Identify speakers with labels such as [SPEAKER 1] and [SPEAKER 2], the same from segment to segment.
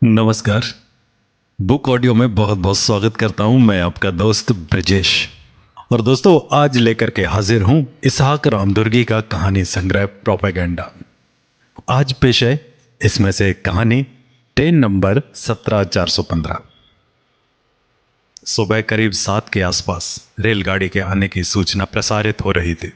[SPEAKER 1] नमस्कार। Book audio में बहुत बहुत स्वागत करता हूं। मैं आपका दोस्त ब्रजेश। और दोस्तों, आज लेकर के हाजिर हूं इसहाक रामदुर्गी का कहानी संग्रह प्रोपेगेंडा। आज पेश है इसमें से एक कहानी, ट्रेन नंबर 17415। सुबह करीब 7 के आसपास रेलगाड़ी के आने की सूचना प्रसारित हो रही थी।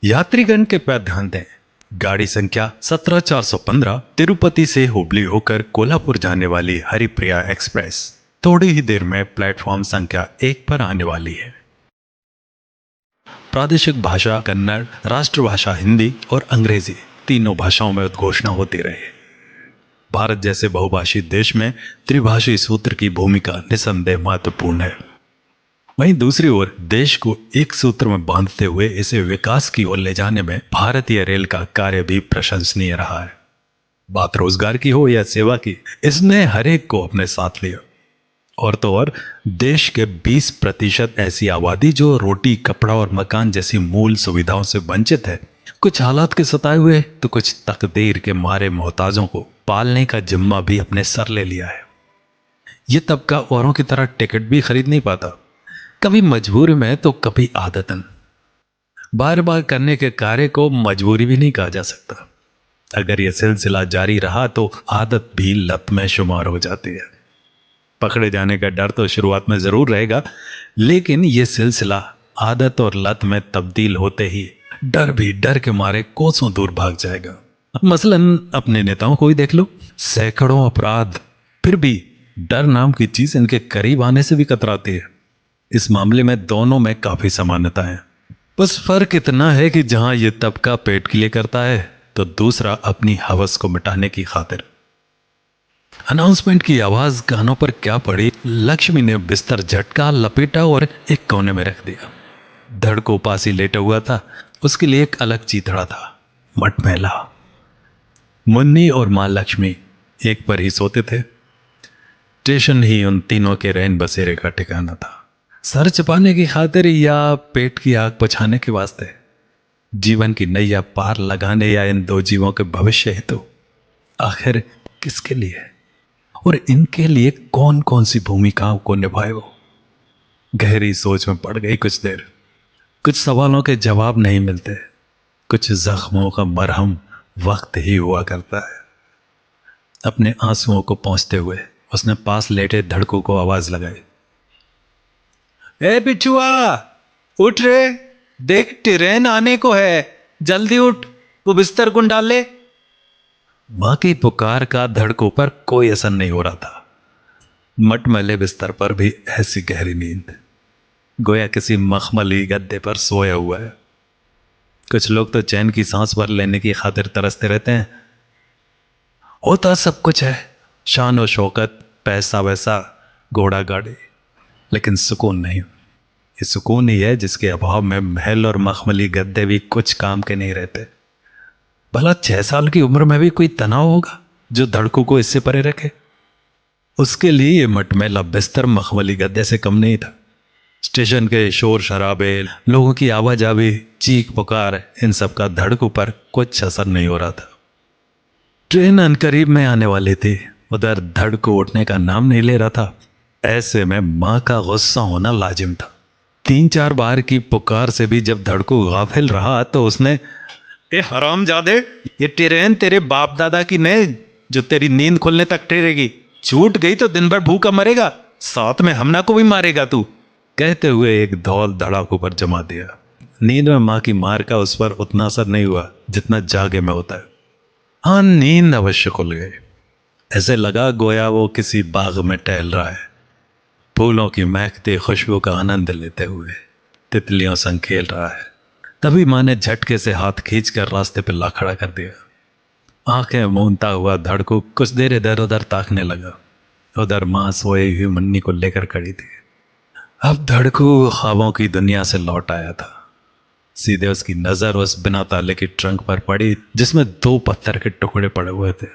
[SPEAKER 1] यात्रीगण के पैर ध्यान दें। गाड़ी संख्या 17415 तिरुपति से हुबली होकर कोल्हापुर जाने वाली हरिप्रिया एक्सप्रेस थोड़ी ही देर में प्लेटफॉर्म संख्या 1 पर आने वाली है। प्रादेशिक भाषा कन्नड़, राष्ट्रभाषा हिंदी और अंग्रेजी तीनों भाषाओं में उद्घोषणा होती रही। भारत जैसे बहुभाषी देश में त्रिभाषी सूत्र की भूमिका निसंदेह महत्वपूर्ण है। वहीं दूसरी ओर देश को एक सूत्र में बांधते हुए इसे विकास की ओर ले जाने में भारतीय रेल का कार्य भी प्रशंसनीय रहा है। बात रोजगार की हो या सेवा की, इसने हर एक को अपने साथ लिया। और तो और देश के 20% ऐसी आबादी जो रोटी, कपड़ा और मकान जैसी मूल सुविधाओं से वंचित है। कुछ हालात के सताए हुए तो कुछ तकदीर के मारे मोहताजों को पालने का जिम्मा भी अपने सर ले लिया है। ये तबका औरों की तरह टिकट भी खरीद नहीं पाता, कभी मजबूरी में तो कभी आदतन। बार बार करने के कार्य को मजबूरी भी नहीं कहा जा सकता। अगर यह सिलसिला जारी रहा तो आदत भी लत में शुमार हो जाती है। पकड़े जाने का डर तो शुरुआत में जरूर रहेगा, लेकिन यह सिलसिला आदत और लत में तब्दील होते ही डर भी डर के मारे कोसों दूर भाग जाएगा। मसलन अपने नेताओं को ही देख लो। सैकड़ों अपराध, फिर भी डर नाम की चीज इनके करीब आने से भी कतराती है। इस मामले में दोनों में काफी समानता है। बस फर्क इतना है कि जहां यह तबका पेट के लिए करता है तो दूसरा अपनी हवस को मिटाने की खातिर। अनाउंसमेंट की आवाज कानों पर क्या पड़ी, लक्ष्मी ने बिस्तर झटका लपेटा और एक कोने में रख दिया। धड़को पास ही लेटा हुआ था। उसके लिए एक अलग चीथड़ा था, मटमैला। मुन्नी और मां लक्ष्मी एक पर ही सोते थे। स्टेशन ही उन तीनों के रैन बसेरे का ठिकाना था। सर छिपाने की खातिर या पेट की आग बुझाने के वास्ते, जीवन की नैया पार लगाने या इन दो जीवों के भविष्य हेतु, आखिर किसके लिए और इनके लिए कौन कौन सी भूमिकाओं को निभाए वो। गहरी सोच में पड़ गई कुछ देर। कुछ सवालों के जवाब नहीं मिलते, कुछ जख्मों का मरहम वक्त ही हुआ करता है। अपने आंसुओं को पहुंचते हुए उसने पास लेटे धड़कों को आवाज लगाई, ए बिच्छुआ, उठ रे, देख ट्रेन आने को है, जल्दी उठ, वो बिस्तर गुन डाल ले। मां की पुकार का धड़कों पर कोई असर नहीं हो रहा था। मटमैले बिस्तर पर भी ऐसी गहरी नींद, गोया किसी मखमली गद्दे पर सोया हुआ है। कुछ लोग तो चैन की सांस भर लेने की खातिर तरसते रहते हैं। होता सब कुछ है, शान और शौकत, पैसा वैसा, घोड़ा गाड़ी, लेकिन सुकून नहीं। ये सुकून ही है जिसके अभाव में महल और मखमली गद्दे भी कुछ काम के नहीं रहते। भला 6 साल की उम्र में भी कोई तनाव होगा जो धड़कों को इससे परे रखे? उसके लिए ये मटमैला बिस्तर मखमली गद्दे से कम नहीं था। स्टेशन के शोर शराबे, लोगों की आवाजावी, चीख पुकार, इन सब का धड़कों पर कुछ असर नहीं हो रहा था। ट्रेन अनकरीब में आने वाली थी, उधर धड़को उठने का नाम नहीं ले रहा था। ऐसे में मां का गुस्सा होना लाजिम था। 3-4 बार की पुकार से भी जब धड़को गाफिल रहा तो उसने, ए हरामजादे, ये ट्रेन तेरे बाप दादा की नहीं जो तेरी नींद खुलने तक ठहरेगी। छूट गई तो दिन भर भूखा मरेगा, साथ में हमना को भी मारेगा तू, कहते हुए एक धौल धड़ाकों पर जमा दिया। नींद में मां की मार का उस पर उतना असर नहीं हुआ जितना जागे में होता है। हाँ, नींद अवश्य खुल गई। ऐसे लगा गोया वो किसी बाग में टहल रहा है, फूलों की महकती खुशबू का आनंद लेते हुए तितलियों संग खेल रहा है। तभी मां ने झटके से हाथ खींचकर रास्ते पर ला खड़ा कर दिया। आंखें मूंदता हुआ धड़को कुछ देर इधर उधर ताकने लगा। उधर मां सोई हुई मुन्नी को लेकर खड़ी थी। अब धड़को ख्वाबों की दुनिया से लौट आया था। सीधे उसकी नजर उस बिना ताले की ट्रंक पर पड़ी जिसमें 2 पत्थर के टुकड़े पड़े हुए थे।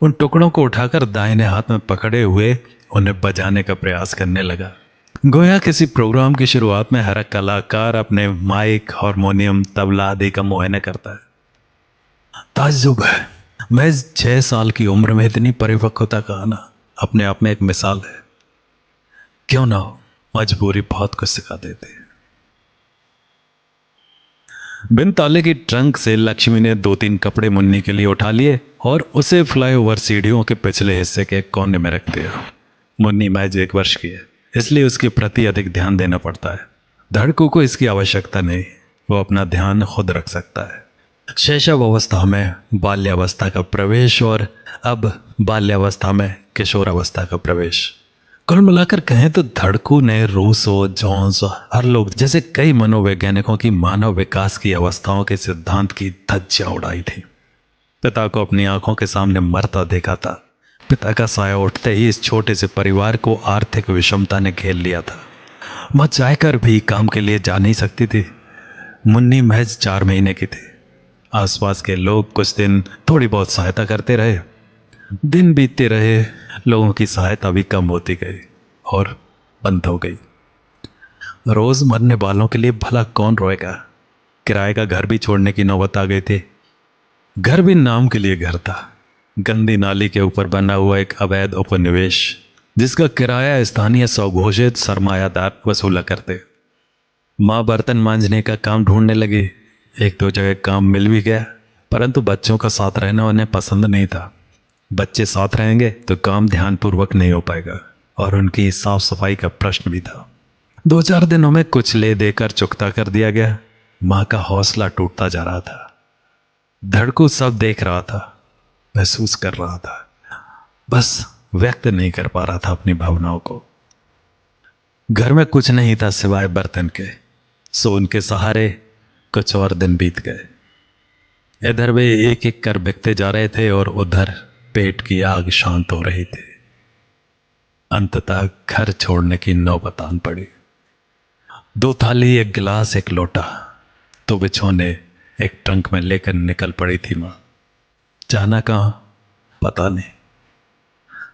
[SPEAKER 1] उन टुकड़ों को उठाकर दाहिने हाथ में पकड़े हुए उन्हें बजाने का प्रयास करने लगा। गोया किसी प्रोग्राम की शुरुआत में हर कलाकार अपने माइक, हारमोनियम, तबला आदि का मुआयना करता है। ताज्जुब है, महज 6 साल की उम्र में इतनी परिपक्वता का आना अपने आप में एक मिसाल है। क्यों ना हो, मजबूरी बहुत कुछ सिखा देती है। बिन ताले की ट्रंक से लक्ष्मी ने 2-3 कपड़े मुन्नी के लिए उठा लिए और उसे फ्लाईओवर सीढ़ियों के पिछले हिस्से के कोने में रख दिया। मुन्नी महज 1 वर्ष की है, इसलिए उसके प्रति अधिक ध्यान देना पड़ता है। धड़कू को इसकी आवश्यकता नहीं, वो अपना ध्यान खुद रख सकता है। शैशव अवस्था में बाल्यावस्था का प्रवेश और अब बाल्यावस्था में किशोरावस्था का प्रवेश। कुल मिलाकर कहें तो धड़कू ने रूसो, जोन्स, हरलोग जैसे कई मनोवैज्ञानिकों की मानव विकास की अवस्थाओं के सिद्धांत की धज्जियां उड़ाई थी। पिता को अपनी आंखों के सामने मरता देखा था। पिता का साया उठते ही इस छोटे से परिवार को आर्थिक विषमता ने घेर लिया था। वह चाहकर भी काम के लिए जा नहीं सकती थी। मुन्नी महज 4 महीने की थी। आसपास के लोग कुछ दिन थोड़ी बहुत सहायता करते रहे। दिन बीतते रहे, लोगों की सहायता भी कम होती गई और बंद हो गई। रोज मरने वालों के लिए भला कौन रोएगा। किराए का घर भी छोड़ने की नौबत आ गई थी। घर भी नाम के लिए घर था, गंदी नाली के ऊपर बना हुआ एक अवैध उपनिवेश जिसका किराया स्थानीय स्वघोषित सरमायादार वसूला करते। माँ बर्तन मांजने का काम ढूंढने लगी। 1-2 जगह काम मिल भी गया, परंतु बच्चों का साथ रहना उन्हें पसंद नहीं था। बच्चे साथ रहेंगे तो काम ध्यानपूर्वक नहीं हो पाएगा और उनकी साफ सफाई का प्रश्न भी था। 2-4 दिनों में कुछ ले देकर चुकता कर दिया गया। माँ का हौसला टूटता जा रहा था। धड़कू सब देख रहा था, महसूस कर रहा था, बस व्यक्त नहीं कर पा रहा था अपनी भावनाओं को। घर में कुछ नहीं था सिवाय बर्तन के, सो उनके सहारे कुछ और दिन बीत गए। इधर वे एक एक कर बिकते जा रहे थे और उधर पेट की आग शांत हो रही थी। अंततः घर छोड़ने की नौबत आन पड़ी। 2 थाली, 1 गिलास, 1 लोटा तो बिछोने एक ट्रंक में लेकर निकल पड़ी थी मां। जाना कहां पता नहीं।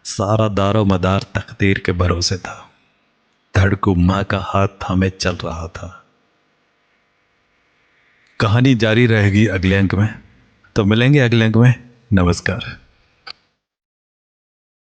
[SPEAKER 1] सारा दारो मदार तकदीर के भरोसे था। धड़कू मां का हाथ थामे चल रहा था। कहानी जारी रहेगी अगले अंक में, तो मिलेंगे अगले अंक में। नमस्कार।